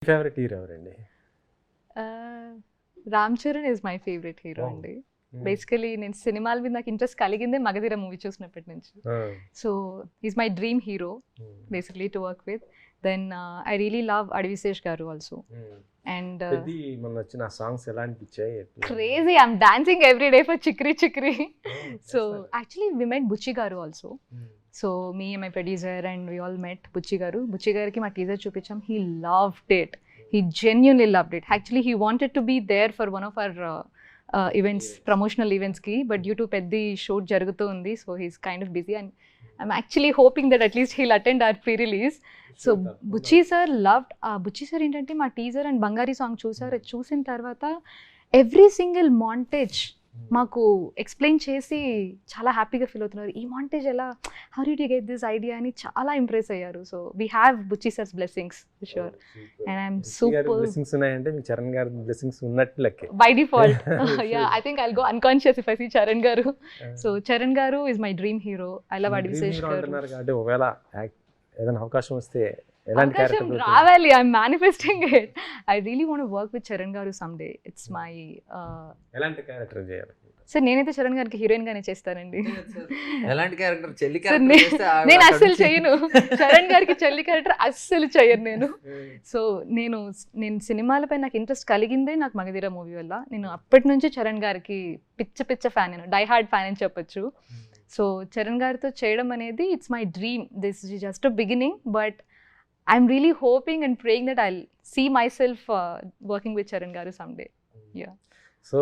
Favourite hero ఎవరండి? Ram Charan is my favourite hero అండి. Basically నేను సినిమాల మీద నాకు ఇంట్రెస్ట్ కలిగిందే మగధీర మూవీ చూసినప్పటి నుంచి. So is my dream hero basically to work with. Then I really love Adivi Sesh garu also. And మొన్న వచ్చిన సాంగ్స్ ఎలా అనిపించాయి? Crazy, I'm dancing every day for Chikri Chikri. So actually we met Buchi garu also. So me my producer and we all met Buchi garu. Buchi గారికి మా teaser చూపించాం. He loved it. He genuinely loved it. Actually, he wanted to be there for one of our events, promotional events ki, but due to peddi shoot jarugutu undi, so he's kind of busy, and I'm actually hoping that at least he'll attend our pre-release. So Bucci sir loved, Bucci sir ఏంటంటే మా teaser and బంగారీ song చూసారు. చూసిన తర్వాత every single montage మాకు explain చేసి చాలా హ్యాపీగా feel అవుతున్నారు. ఈ మాంటేజ్ ఎలా, how did you get this idea అని చాలా ఇంప్రెస్ అయ్యారు. So we have Buchi sir's blessings for sure. And I'm super. Blessings ఉన్నాయంటే మీ చరణ్ గారి బ్లెస్సింగ్స్ ఉన్నట్టు లెక్క by default. Yeah, I think I'll go unconscious if I see Charan గారు. సో చరణ్ గారు is my dream hero. I love Adivi Sesh గారు. కాబట్టి ఒకవేళ ఏదైనా అవకాశం వస్తే ఎలాంటి క్యారెక్టర్ రావాలి? I'm manifesting it. I really want to work with Charan గారు సమ్డే. ఇట్స్ మై ఎలాంటి క్యారెక్టర్ చేయాలి? సార్ నేనైతే చరణ్ గారికి హీరోయిన్ గానే చేస్తానండి. ఎలాంటి క్యారెక్టర్? చెల్లి నేను అస్సలు చేయను. చరణ్ గారికి చెల్లి క్యారెక్టర్ అస్సలు చేయను నేను. సో నేను సినిమాలపై నాకు ఇంట్రెస్ట్ కలిగిందే నాకు మగధీర మూవీ వల్ల. నేను అప్పటి నుంచి చరణ్ గారికి పిచ్చ ఫ్యాన్, నేను డై హార్డ్ ఫ్యాన్ అని చెప్పొచ్చు. సో చరణ్ గారితో చేయడం అనేది it's my dream. This is just a beginning, but I'm really hoping and praying that I'll see myself working with Charan గారు సమ్డే. యా. సో